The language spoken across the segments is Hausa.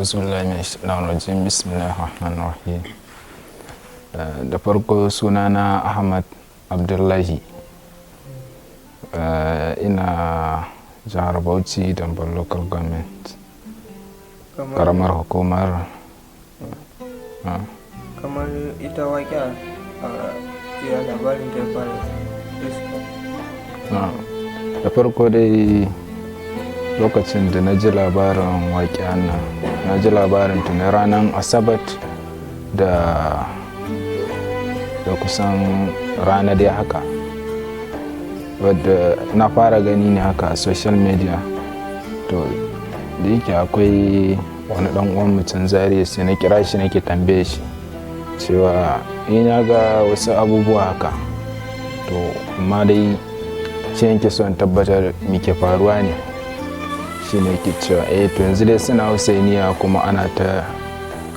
Auzubillahi bismillahirrahmanirrahim. Da farko sunana Ahmad Abdullahi, ina jihar Bauchi, Dambar local government, karamar hukumar. Kamar ita waƙa ya labarin da ya fara. Da farko dai lokacin da na ji labarin waƙiyan nan, na ji labarin ta na ranar asabar da kusan rana dai haka, wadda na fara gani ne haka a social media. To da yake akwai wani dan uwan mutum Zariya, sai na kira shi nake tambaye shi cewa ina ga wasu abubuwa haka, to amma dai shi yake son tabbatar me ke faruwa ne. Shi ne ke cewa to yanzu dai suna Husainiya kuma ana ta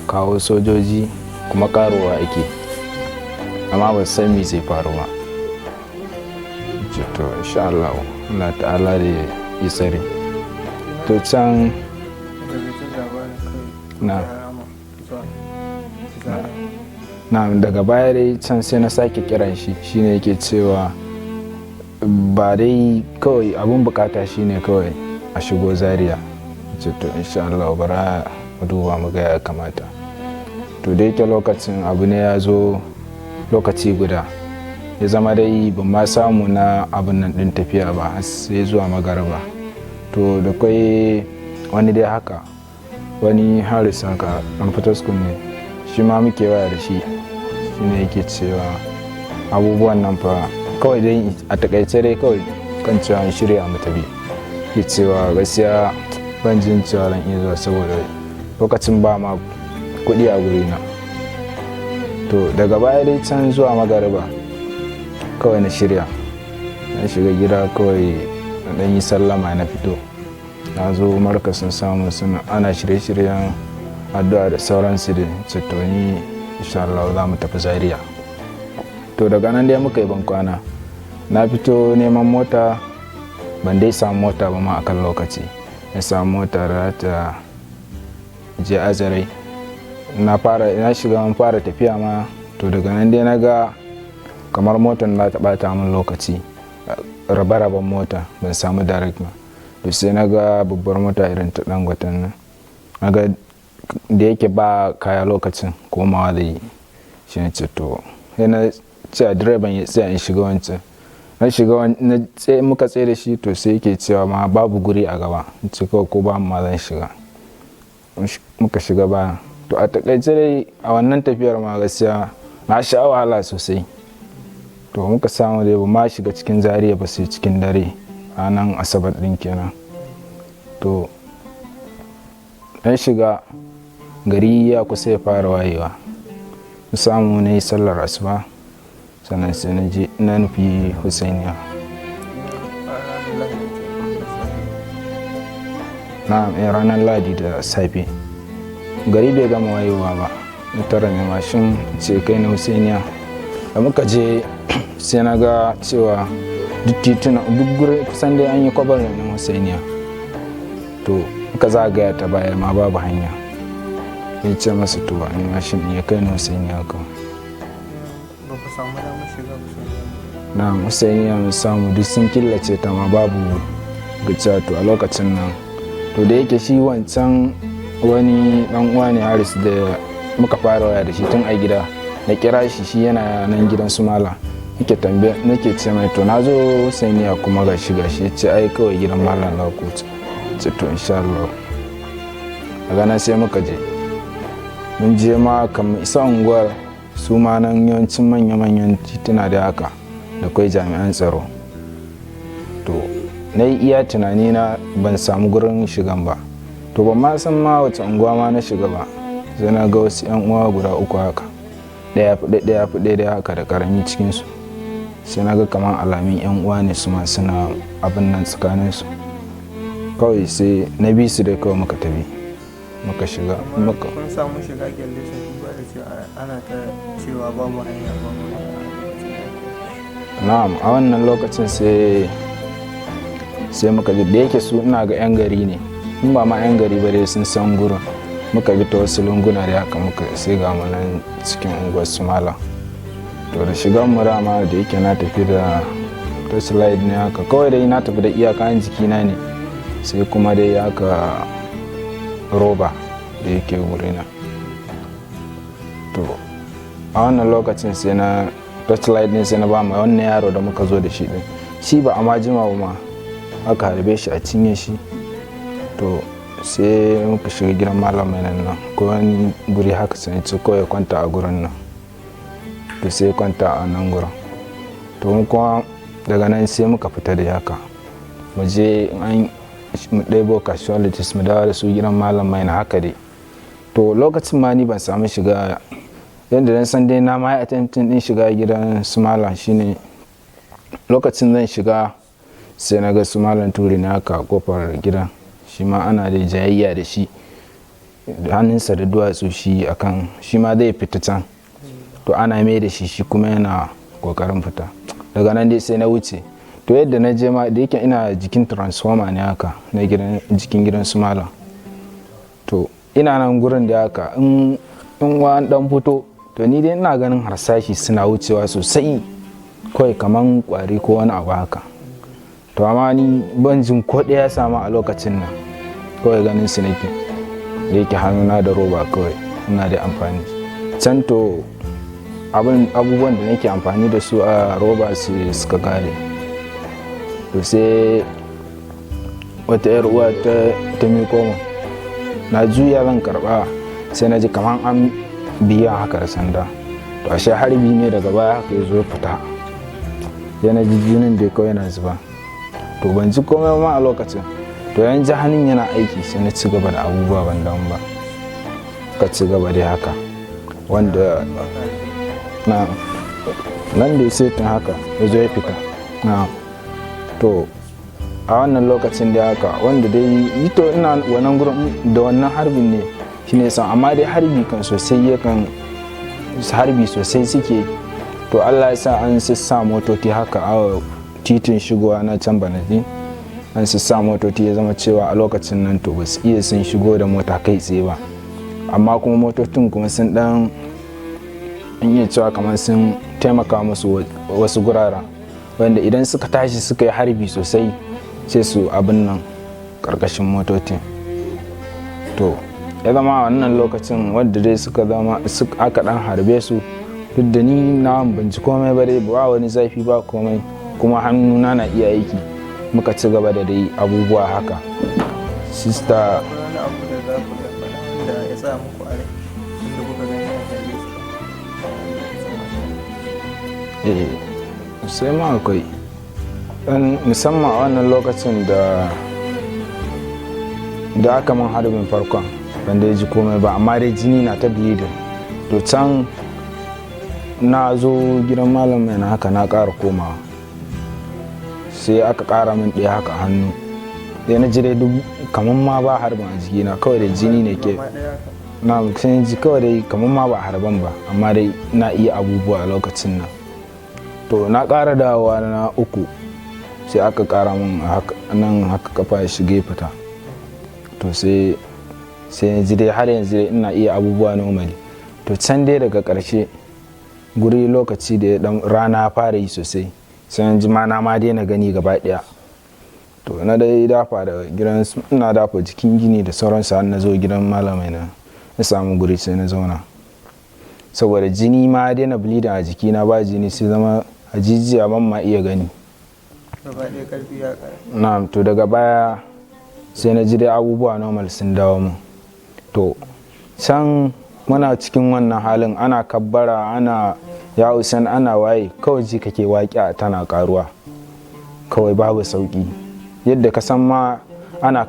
kawo sojoji kuma karuwa ake, amma ba san me zai faru ba. To insha Allah Allah ta'ala da ya tsare. To can na daga baya dai can sai na sake kiran shi, shine yake cewa ba dai kawai abun bukata shine kawai a shigo Zaria. To insha Allah bara mu duba mu ga ya kamata. To da yake lokacin abu ne ya zo lokaci guda, ya zama dai ban ma samu na abin nan din tafiya ba har sai zuwa magariba. To da kai wani dai haka, wani Haris haka an fitaskun ne, shi ma muke waya da shi, shine yake cewa abubuwan nan fa kawai dai a takaice dai kawai kan cewa an shirya mu tafi. Ke cewa gaskiya ban jin cewa ran iya zuwa saboda lokacin ba ma kuɗi a gurina. To daga baya dai can zuwa magariba kawai na shirya, na shiga gida kawai na ɗan yi sallama na fito. Na zo markasin samu suna ana shirye-shiryen addu'a da sauransu da ni insha Allah za mu tafi Zaria. To daga nan dai muka yi bankwana, na fito neman mota, ban dai samu mota ba ma akan lokaci. Na samu mota da ta je Azare, na shiga mun fara tafiya ma. To daga nan dai na ga kamar motar na ta bata min lokaci, rabe-raben mota ban samu direct ba. To sai na ga babbar mota irin ta Dangoten nan, na ga da yake ba kaya lokacin komawa da yi, shi ne ce to sai na ce a direban ya tsaya in shiga wancan. Na shiga muka tsaye da shi, to sai yake cewa ma babu guri a gaba, in ce kawai ko ba ma zan shiga. Muka shiga ba. To a takaice dai a wannan tafiyar ma gaskiya na sha wahala sosai. To muka samu dai ba ma shiga cikin Zaria ba sai cikin dare ranar asabar din kenan. To na shiga gari ya kusa ya fara wayewa, na samu na yi sallar asuba, sannan sai na je na nufi Husainiya. Na ranar Ladi da safe, gari bai gama wayewa ba, na tara mai mashin ce kai na Husainiya. Da muka je sai na ga cewa duk tituna duk gurin kusan dai an yi kwabar na Husainiya. To muka zagaya ta baya ma babu hanya, ya ce masa to an mashin ya kai na Husainiya kawai. Ba ku samu damar shiga Husainiya? Na Husainiya mun samu duk sun killace ta ma babu gaciya. To a lokacin nan, to da yake shi wancan wani dan uwa ne Haris da muka fara waya da shi tun a gida, na kira shi yana nan gidan su Malam. Nake ce mai to na zo Husainiya kuma gashi ya ce ai kawai gidan Malam za ku ce. To insha Allah daga nan sai muka je, mun je ma kamar isa unguwar su ma nan yawancin manya-manyan tituna da haka da kwai jami'an tsaro. To na yi iya tunani na ban samu gurin shigan ba. To ban ma san ma wace unguwa ma na shiga ba, sai na ga wasu 'yan uwa guda uku haka, ɗaya fi ɗaya haka da ƙarami cikinsu. Sai na ga kamar alamin 'yan uwa ne su ma suna abin nan tsakaninsu. Kawai sai na bi su da kawai muka tafi, muka shiga. Kun samu shiga gyalle sun duba da cewa ana ta cewa babu hanya babu hanya. Na'am, a wannan lokacin sai muka ji da yake su ina ga 'yan gari ne, in ba ma 'yan gari ba dai sun san gurin. muka bi ta wasu lunguna da haka muka sai ga mu nan cikin unguwar su malam. To da shigan mu dama da yake na tafi da slide ne haka, kawai dai na tafi da iyakan jikina ne, sai kuma dai haka roba da yake wurina. To a wannan lokacin sai na slide ne sai na ba mu wannan yaro da muka zo da shi din, shi ba a ma jima ba ma aka harbe shi a cinye shi. To sai muka shiga gidan malamai nan ko wani guri haka sai ce kawai kwanta a gurin nan. To sai kwanta a nan gurin. To mu kuma daga nan sai muka fita da haka mu je mu ɗebo casualties mu dawo da su gidan malamai na haka dai. To lokacin ma ni ban samu shiga, yadda dan san dai na ma yi attempting din shiga gidan su malam, shine lokacin zan shiga sai na ga su malam turi na haka kofar gidan, shi ma ana da jayayya da shi hannunsa da duwatsu shi akan shi ma zai fita can. To ana mai da shi kuma yana kokarin fita. Daga nan dai sai na wuce. To yadda na je ma da yake ina jikin transformer ne haka na jikin gidan su malam. To ina nan gurin da haka in wa dan fito, to ni dai ina ganin harsashi suna wucewa sosai kawai kaman kwari ko wani abu haka. To amma ni ban jin ko ɗaya samu a lokacin nan, kawai ganin su nake da yake hannuna da roba kawai ina da amfani can. To abubuwan da nake amfani da su a roba su suka kare. To sai wata yar uwa ta miko min, na juya zan karba sai na ji kaman an biya haka da sanda. To ashe harbi ne daga baya haka ya zo fita, sai na ji jinin da kawai yana zuba. To ban ji komai ma a lokacin. To yanzu hannun yana aiki sai na ci gaba da abubuwa ban damu ba, ka ci gaba dai haka wanda nan da sai tun haka ya zo ya fita. To a wannan lokacin da haka wanda dai ito ina wannan gurin da wannan harbin ne shine san, amma dai harbi kan sosai yakan harbi sosai suke. To Allah ya sa an sassa motoci haka a titin shigowa na can Banadi, an sassa motoci ya zama cewa a lokacin nan to ba su iya sun shigo da mota kai tsaye ba, amma kuma motocin kuma sun dan iya cewa kamar sun taimaka musu wasu guraren wanda idan suka tashi suka yi harbi sosai sai su abin nan karkashin motocin. To ya zama wannan lokacin wadda dai aka dan harbe su, duk da ni na ban ji komai ba dai, ba wani zafi ba komai, kuma hannuna na iya aiki. Muka ci gaba da dai abubuwa haka. Sista wani abu da za ku da faɗa da ya sa muku a rai inda kuka gani a kalle sai ma akwai dan musamman a wannan lokacin da aka man harbin farkon ban da ji komai ba, amma dai jini na ta bleeding. To can na zo gidan malam mai na haka na ƙara komawa, sai aka ƙara min ɗaya haka hannu, sai na ji dai duk kamar ma ba harbin a jikina, kawai da jini ne ke na sai ji kawai dai kamar ma ba harban ba, amma dai na iya abubuwa a lokacin nan. To na ƙara dawowa na uku sai aka ƙara min nan haka kafa ya shige fita. To sai na ji dai har yanzu dai ina iya abubuwa normally. To can dai daga ƙarshe guri lokaci da dan rana fara yi sosai, sai na ji ma na ma daina gani gaba ɗaya. To na dai dafa da gidan ina dafa jikin gini da sauransu har na zo gidan malamai na samu guri sai na zauna, saboda jini ma daina bleeding a jikina, ba jini sai zama a jijiya ban ma iya gani gaba ɗaya ƙarfi ya ƙara. Na to daga baya sai na ji dai abubuwa normal sun dawo mu. To can muna cikin wannan halin ana kabbara ana ya Usain ana waye, kawai ji kake waƙiya tana ƙaruwa, kawai babu sauƙi. Yadda ka san ma ana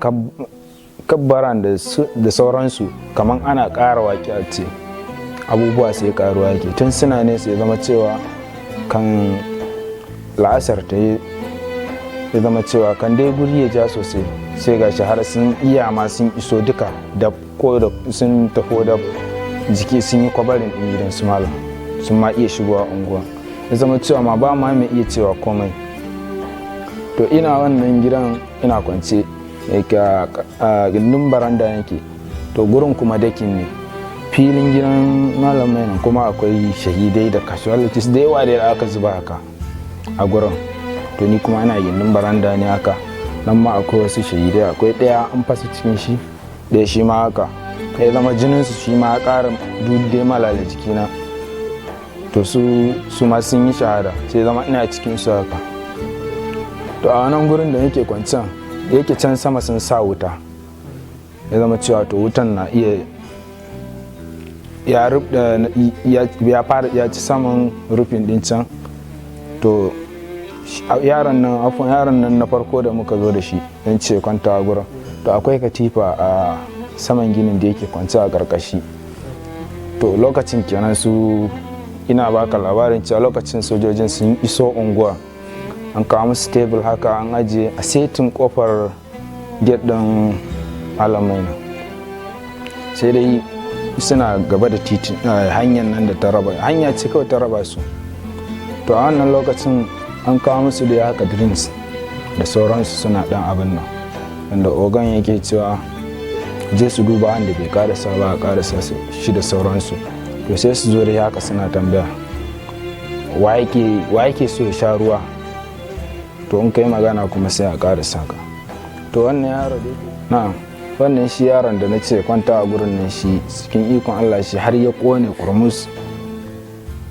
kabbaran da sauransu kamar ana ƙara waƙiya ce, abubuwa sai ƙaruwa yake. Tun suna ne sai zama cewa kan la'asar ta yi ya zama cewa kan dai guri ya ja sosai, sai gashi har sun iya ma sun iso duka da ko da sun taho da jiki sun yi kwabarin ɗin gidan su malam, sun ma iya shigowa unguwa, ya zama cewa ma ba ma mai iya cewa komai. To ina wannan gidan ina kwance a gindin baranda yake, to gurin kuma dakin ne, filin gidan malamai nan kuma akwai shahidai da casualties da yawa da aka zuba haka a gurin. To ni kuma ana gindin baranda ne haka, nan ma akwai wasu shahidai, akwai ɗaya an fasa cikin shi, ɗaya shi ma haka ya zama jininsu shi ma ya ƙara dai malala jikina. To su ma sun yi shahada, sai zama ina cikin su haka. To a wannan gurin da nake kwanciyan yake can sama sun sa wuta, ya zama cewa to wutan na iya ya fara ya ci saman rufin din can. To yaron nan na farko da muka zo da shi don ce kwanta a gurin, to akwai katifa a saman ginin da yake kwanci a karkashi. To lokacin kenan ina baka labarin cewa lokacin sojojin sun iso unguwa, an kawo musu tebul haka an ajiye a setin kofar gate din malamai na, sai dai suna gaba da titi hanyar nan da ta raba, hanya ce kawai ta raba su. To a wannan lokacin an kawo musu da haka drinks da sauransu suna dan abin nan, wanda ogan yake cewa je su duba wanda bai karasa ba a karasa shi da sauransu. To sai su zo da haka suna tambaya wa yake so ya sha ruwa, to in kai magana kuma sai a karasa ka. To wannan yaro dai na'am, wannan shi yaron da na ce kwanta a gurin nan, shi cikin ikon Allah shi har ya kone kurmus,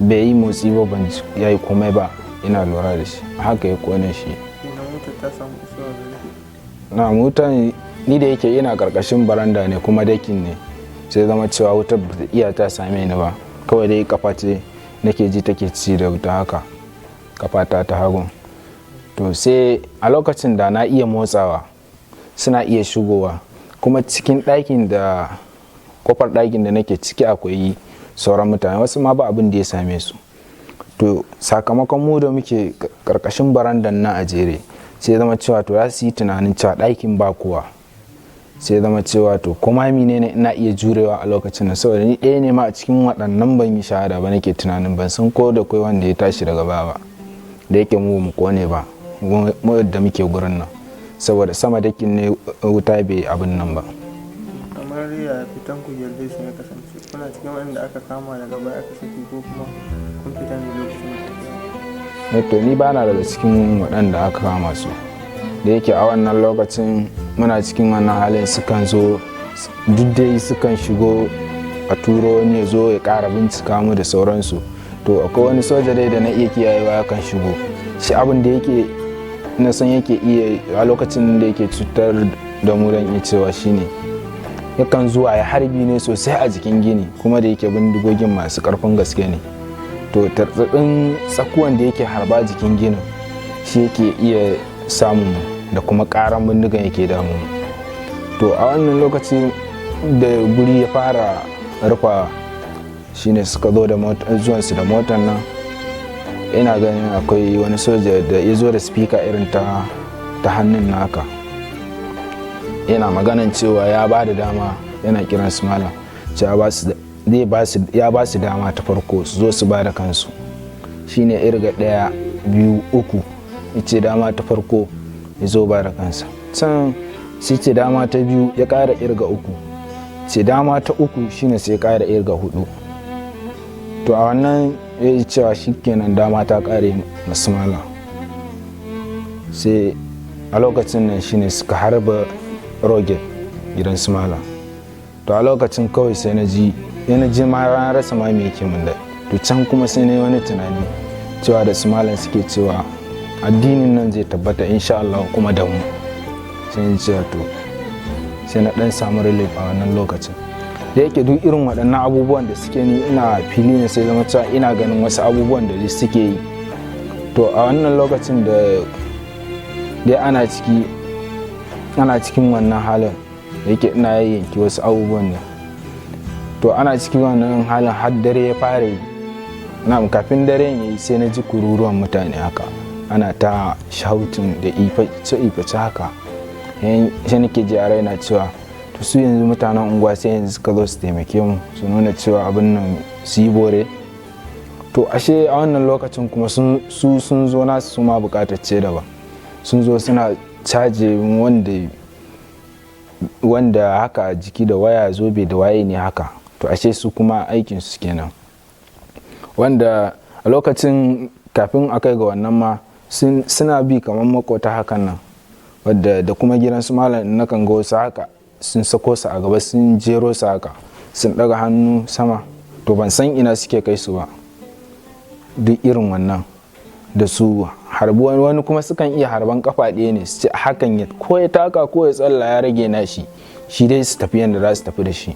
bai yi motsi ba, ban ya yi komai ba, ina lura da shi haka ya kone shi. Na wuta ni da yake ina karkashin baranda ne kuma dakin ne, sai zama cewa wutar ba ta iya ta same ni ba, kawai dai kafa ce nake ji take ci da wuta haka, kafata ta hagun. To sai a lokacin da na iya motsawa suna iya shigowa, kuma cikin ɗakin da kofar ɗakin da nake ciki akwai sauran mutane, wasu ma ba abin da ya same su. To sakamakon mu da muke karkashin barandan na a jere, sai zama cewa to za su yi tunanin cewa ɗakin ba kowa, sai zama cewa to kuma mine ne ina iya jurewa a lokacin nan, saboda ni ɗaya ne ma a cikin waɗannan ban yi shahada ba, nake tunanin ban san ko da kai wanda ya tashi daga baya ba, da yake mu kone ba mu da muke gurin nan, saboda sama dakin ne wuta bai abin nan ba. Kamar ya fitan ku yarda su ya kasance, kuna cikin wanda aka kama daga baya aka saki ko kuma kun fita ne lokacin? To ni bana daga cikin waɗanda aka kama su, da yake a wannan lokacin muna cikin wannan halin sukan zo duk dai sukan shigo a turo wani ya zo ya ƙara bincika mu da sauransu. To akwai wani soja dai da na iya kiyayewa kan shigo, shi abin da yake na san yake iya a lokacin da yake cutar da mu dan iya cewa shine yakan zuwa ya harbi ne sosai a jikin gini, kuma da yake bindigogin masu ƙarfin gaske ne. To tartsatsin tsakuwan da yake harba jikin ginin shi yake iya samun da kuma ƙaran bindigan yake damu. To a wannan lokaci da guri ya fara rufa shine suka zo da zuwansu da motar nan, ina ganin akwai wani soja da ya zo da speaker irin ta hannun naka, yana maganan cewa ya ba da dama, yana kiran su malam cewa ya ba su dama ta farko su zo su ba da kansu, shine irga 1 2 3 yace dama ta farko ya zo ba da kansa, can sai ce dama ta biyu ya ƙara irga 3, ce dama ta 3 shine sai ya ƙara irga 4. To a wannan ya yi cewa shikenan dama ta ƙare masu malam, sai a lokacin nan shine suka harba roget gidan su malam. To a lokacin kawai sai na ji ma ran rasa ma me yake min da. To can kuma sai na yi wani tunani cewa da su malam suke cewa addinin nan zai tabbata insha Allah kuma da mu, sai ni ce to sai na dan samu relief a wannan lokacin. Da yake duk irin waɗannan abubuwan da suke ni ina fili ne, sai zama cewa ina ganin wasu abubuwan da suke yi. To a wannan lokacin da dai ana cikin wannan halin da yake ina yanki wasu abubuwan ne. To ana cikin wannan halin har dare ya fara yi, kafin dare ya yi sai na ji kururuwan mutane haka, ana ta shautin da iface haka, sai nake ji a raina cewa to su yanzu mutanen unguwa sai yanzu suka zo su taimake mu, su nuna cewa abin nan su yi bore. To ashe a wannan lokacin kuma sun zo nasu su ma bukatacce daban, sun zo suna caje wanda wanda haka a jiki da waya zobe da waye ne haka, to ashe su kuma aikin su kenan. Wanda a lokacin kafin a kai ga wannan ma suna bi kamar makota hakan nan, wadda da kuma gidan su malam na kan ga wasu haka sun sako su a gaba sun jero su haka sun daga hannu sama, to ban san ina suke kai su ba. Duk irin wannan da su harbi wani kuma sukan iya harban kafa ɗaya ne su ce hakan ya ko ya taka ko ya tsalla ya rage na shi dai su tafi yadda za su tafi da shi.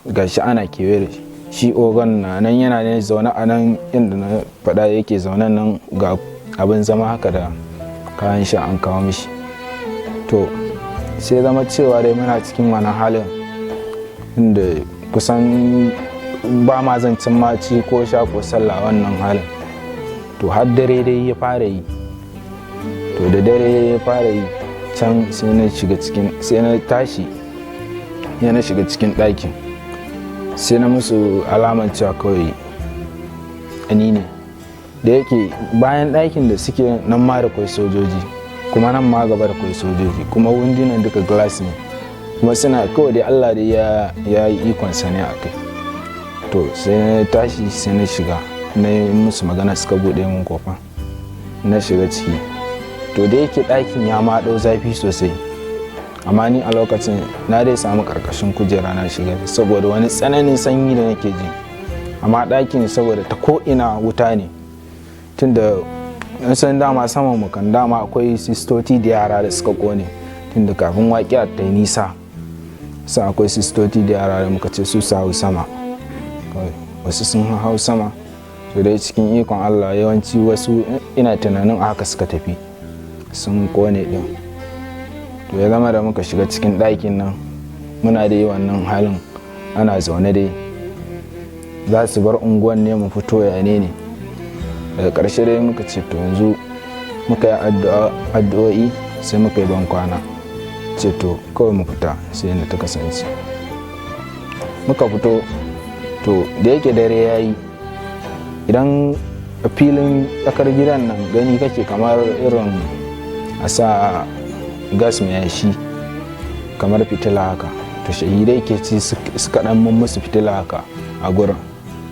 Gashi ana kewaye da shi ogan na nan yana ne zaune a nan inda na faɗa yake zaune nan, ga abin zama haka da kayan sha an kawo mishi. To sai zama cewa dai muna cikin wannan halin inda kusan ba ma zancin maci ko sha ko sallah wannan halin. To har dare dai ya fara yi, to da dare ya fara yi can sai na tashi na shiga cikin ɗakin, sai na musu alaman cewa kawai ni ne. Da yake bayan ɗakin da suke nan ma da kwai sojoji, kuma nan ma gaba da kwai sojoji, kuma wundunan duka glass ne, kuma suna kawai dai Allah dai ya yi ikonsa ne a kai. To sai na tashi sai na shiga na yi musu magana, suka buɗe min kofa na shiga ciki. To da yake ɗakin ya ma ɗau zafi sosai, amma ni a lokacin na dai samu ƙarƙashin kujera na shiga saboda wani tsananin sanyi da nake ji. Amma ɗakin saboda ta ko'ina wuta ne, tunda an san dama saman mu kan dama akwai sistoti da yara da suka kone tunda kafin waƙiya ta yi nisa, sai akwai sistoti da yara da muka ce su hau sama, wasu sun hau sama. To dai cikin ikon Allah yawanci wasu ina tunanin haka suka tafi sun kone din. To ya zama da muka shiga cikin ɗakin nan muna da yi wannan halin, ana zaune dai za su bar unguwan ne mu fito ya ne. Daga ƙarshe dai muka ce to yanzu muka yi addu'o'i sai muka yi bankwana, ce to kawai mu fita sai yadda ta kasance. Muka fito, to da yake dare ya yi, idan a filin tsakar gidan nan gani kake kamar irin a sa gas mai yashi kamar fitila haka, to shahidai ke ci suka dan musu fitila haka a gurin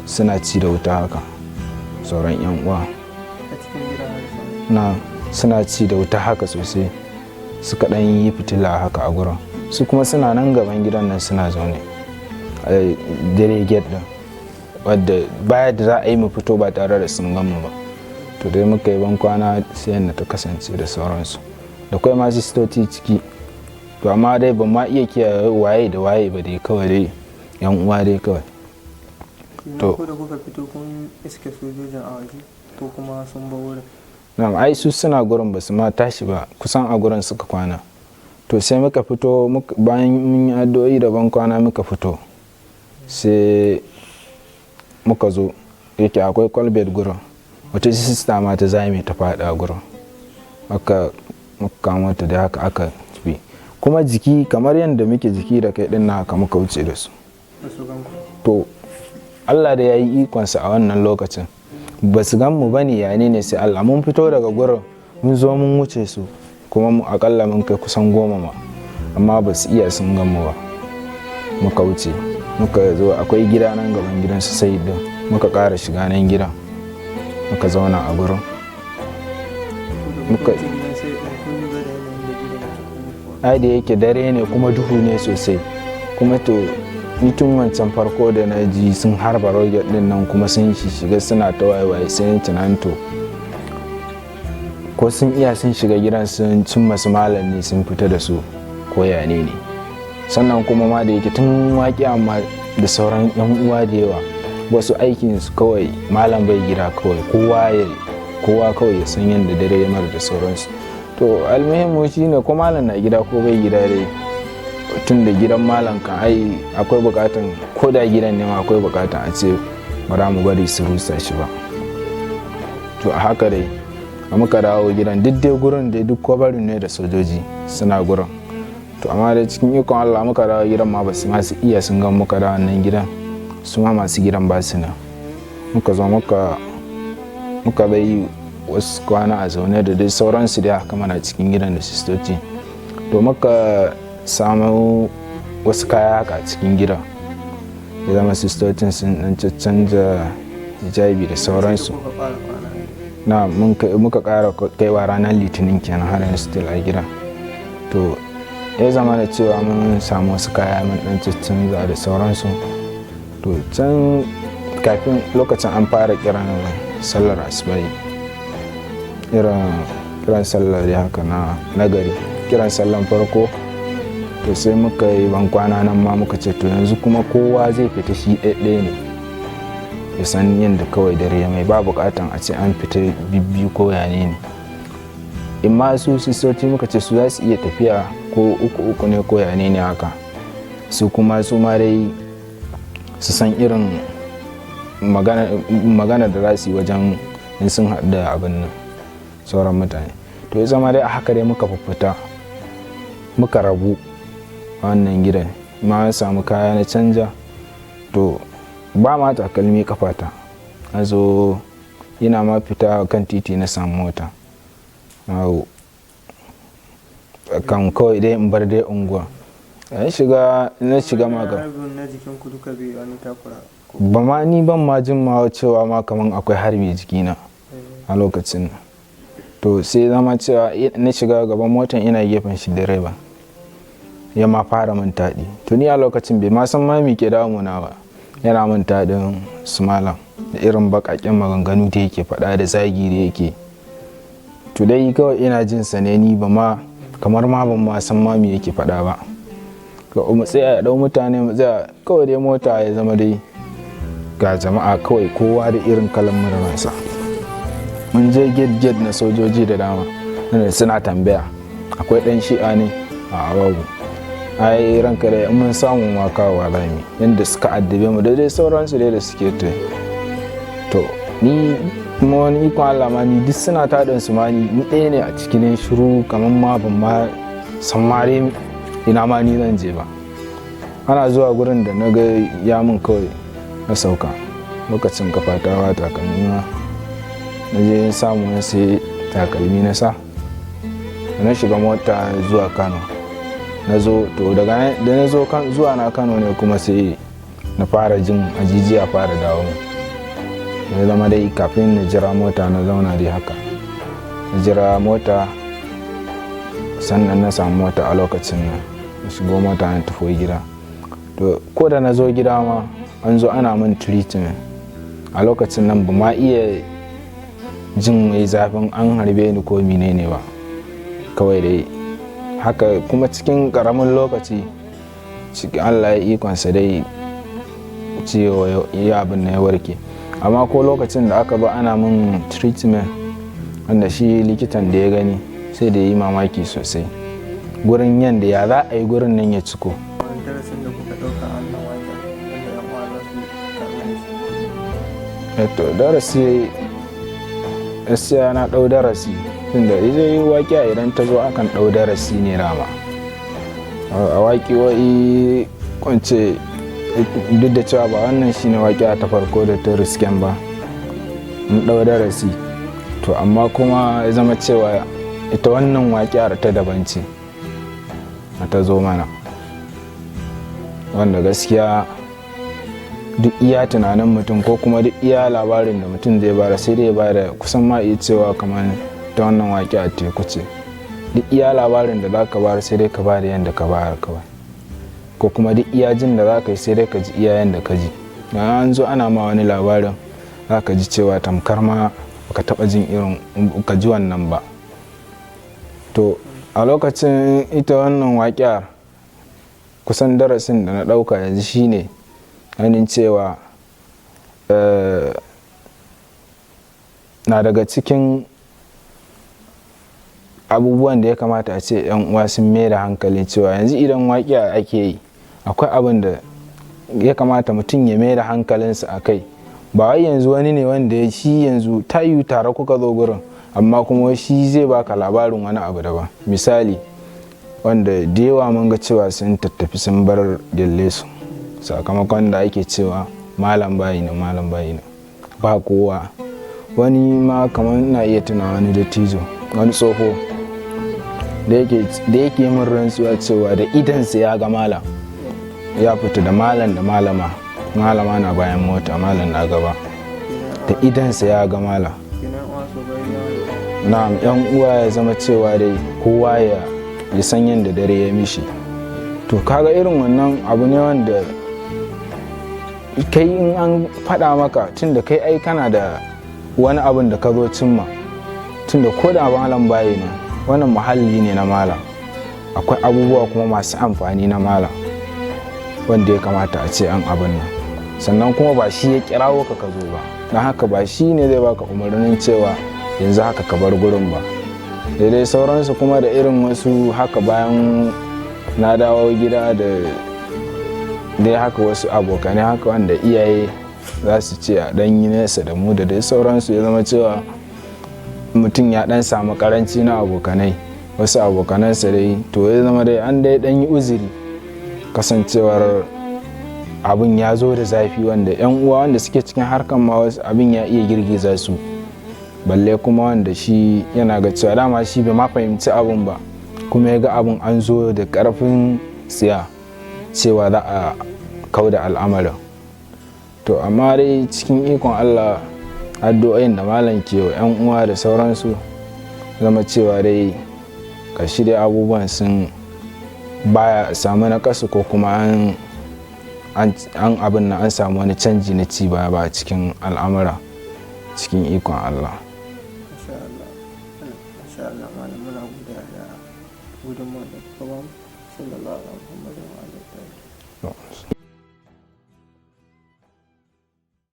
suna ci da wuta haka. Sauran yan uwa na suna ci da wuta haka sosai, suka dan yi fitila haka a gurin, su kuma suna nan gaban gidan nan suna zaune a dare gate din, wadda baya da za a yi mu fito ba tare da sun gamu ba. To dai muka yi bankwana sai yadda ta kasance da sauransu, da kai ma sistoti ciki. To amma dai ban ma iya kiyaye waye da waye ba, dai kawai dai yan uwa dai kawai. To da kuka fito kun iske sojojin a waje ko kuma sun ba wurin? Na'am, ai su suna gurin ba su ma tashi ba, kusan a gurin suka kwana. To sai muka fito bayan mun yi addu'o'i da bankwana muka fito, sai muka zo yake akwai kwalbet gurin, wata sista ma ta zame ta faɗa gurin, muka kama ta da haka aka tafi. Kuma jiki kamar yadda muke jiki da kai ɗin na haka muka wuce da su. To Allah da ya yi ikonsa a wannan lokacin, ba su gan mu bane ya ne sai Allah. Mun fito daga gurin mun zo mun wuce su, kuma akalla mun kai kusan 10 ma, amma ba su iya sun gan mu ba. Muka wuce muka zo akwai gida nan gaban gidan su sai din, muka ƙara shiga nan gidan muka zauna a gurin. Ai da yake dare ne kuma duhu ne sosai, kuma to tun wancan farko da na ji sun harba roget din nan kuma sun shiga suna ta waye sai tunan to ko sun iya sun shiga gidan sun cin masu malam ne sun fita da su ko ya ne. Sannan kuma ma da yake tun waƙi amma da sauran yan uwa da yawa, wasu aikin su kawai malam bai gida kawai kowa kawai ya san yadda dare ya mara da sauransu. To almuhimmu shine ko malam na gida ko bai gida dai, tun da gidan malam kan ai akwai bukatan, ko da gidan ne ma akwai bukatan a ce bara mu bari su rusa shi ba. To a haka dai a muka dawo gidan, duk dai gurin dai duk kwabarin ne da sojoji suna gurin. To amma dai cikin ikon Allah muka dawo gidan ma basu masu iya sun gan muka dawo nan gidan, su ma masu gidan ba su nan. Muka zo muka bai wasu kwana a zaune da dai sauransu dai haka mana cikin gidan da sistoci. To muka samu wasu kaya haka cikin gida, ya zama sistocin sun dan canza hijabi da sauransu. Na muka ƙara kaiwa ranar litinin kenan har yanzu still a gida. To ya zama da cewa mun samu wasu kaya mun dan canza da sauransu. To can kafin lokacin an fara kiran sallar asubahi, kiran sallar haka na gari, kiran sallar farko. To sai muka yi bankwana nan ma muka ce to yanzu kuma kowa zai fita shi ɗaya ne, ya san yadda kawai dare mai ba bukatan a ce an fita bibbiyu ko yane ne. In ma su sistoci muka ce su za su iya tafiya ko uku ne ko yane ne haka, su kuma su ma dai su san irin magana da za su yi wajen in sun haɗu da abin nan sauran mutane. To ya zama dai a haka dai muka fita muka rabu wannan gidan, ma samu kaya na canja. To ba ma takalmi kafata, a zo ina ma fita kan titi na samu mota kan kawai dai in bar dai unguwa. na shiga maga ba ma ni ban ma jin ma cewa ma kaman akwai harbi jikina a lokacin. To sai zama cewa na shiga gaban motan ina gefen shi direba ya ma fara min taɗi. To ni a lokacin bai ma san ma me ke damuna ba, yana min taɗin su malam da irin baƙaƙen maganganu da yake faɗa da zagi da yake. To dai kawai ina jin sa ne, ni ba ma kamar ma ban ma san ma me yake faɗa ba. Mu tsaya ɗau mutane mu tsaya kawai dai mota ya zama dai ga jama'a kawai kowa da irin kalan murnarsa. Mun je gate na sojoji da dama suna tambaya akwai ɗan shi'a ne a babu, ai ranka da mun samu ma kawo alami yadda suka addabe mu da dai sauransu dai da suke ta. To ni kuma wani ikon Allah ma ni duk suna taɗin su ma ni ɗaya ne a cikin shiru kamar ma ban ma san ma dai ina ma ni zan je ba. Ana zuwa gurin da na ga ya mun kawai na sauka, lokacin kafata ba takalmi ma na je samu na sai takalmi na sa na shiga mota zuwa Kano. Na zo to daga da na zo zuwa na Kano ne kuma sai na fara jin ajijiya fara dawo. Ya zama dai kafin na jira mota na zauna dai haka, na jira mota sannan na samu mota a lokacin nan na shigo mota na tafi gida. To ko da na zo gida ma an zo ana min treatment a lokacin nan ba ma iya jin mai zafin an harbe ni ko menene ba, kawai dai haka kuma cikin karamin lokaci cikin Allah ya ikonsa dai ciwo ya abin na ya warke. Amma ko lokacin da aka ba ana min treatment wanda shi likitan da ya gani sai da yi mamaki sosai gurin yadda ya za a yi gurin nan ya ciko. Darasi gaskiya na ɗau darasi tunda zai yi waƙiya idan ta zo akan ɗau darasi ne rama. A waƙiyoyi kwance duk da cewa ba wannan shine waƙiya ta farko da ta risken ba, mun ɗau darasi. To amma kuma ya zama cewa ita wannan waƙiyar ta daban ce ta zo mana, wanda gaskiya duk iya tunanin mutum ko kuma duk iya labarin da mutum zai bara sai dai bada kusan ma iya cewa kamar ta wannan waƙi a teku ce. Duk iya labarin da za ka bara sai dai ka bada yadda ka bara kawai, ko kuma duk iya jin da za ka yi sai dai ka ji iya yadda ka ji. An zo ana ma wani labarin za ka ji cewa tamkar ma baka taɓa jin irin ka ji wannan ba. To a lokacin ita wannan waƙiyar kusan darasin da na ɗauka yanzu shine ganin cewa na daga cikin abubuwan da ya kamata a ce yan uwa sun mai da hankali cewa yanzu idan waƙiya ake yi akwai abin da ya kamata mutum ya mai da hankalinsa a kai. Ba wai yanzu wani ne wanda shi yanzu ta yi tare kuka zo gurin amma kuma shi zai baka labarin wani abu daban. Misali wanda da yawa mun ga cewa sun tattafi sun bar gyalle su sakamakon da ake cewa malam bayina ba kowa. Wani ma kamar na iya tuna wani dattijo wani tsoho da yake min rantsuwa cewa da idansa ya ga malam ya fita da malam da malama na bayan mota, malam na gaba, da idansa ya ga malam. na yan uwa ya zama cewa dai kowa ya san yadda dare ya mishi. To kaga irin wannan abu ne wanda kai in an faɗa maka tunda kai ai kana da wani abin da ka zo cimma, tunda ko da malam bayi ne, wannan muhalli ne na malam, akwai abubuwa kuma masu amfani na malam wanda ya kamata a ce an abin nan. Sannan kuma ba shi ya kirawo ka zo ba, don haka ba shi ne zai baka umarnin cewa yanzu haka ka bar gurin ba. Daidai sauransu kuma da irin wasu haka bayan na dawo gida da dai haka wasu abokanai haka wanda iyaye za su ce a dan yi nesa da mu da dai sauransu, ya zama cewa mutum ya dan samu karanci na abokanai, wasu abokanansa dai to ya zama dai an dai dan yi uzuri kasancewar abin ya zo da zafi wanda yan uwa wanda suke cikin harkan ma wasu abin ya iya girgiza su, balle kuma wanda shi yana ga cewa dama shi bai ma fahimci abin ba, kuma ya ga abin an zo da karfin tsiya cewa za a kauda al'amarin. To amma dai cikin ikon Allah addu'o'in da malam ke wa yan uwa da sauransu zama cewa dai kashi dai abubuwan sun baya samu na kasu ko kuma an abin nan an samu wani canji na ci baya ba cikin al'amura cikin ikon Allah. Masha Allah malam, muna godiya da gudunmawar da kuka bamu. Sallallahu alaihi wa sallam.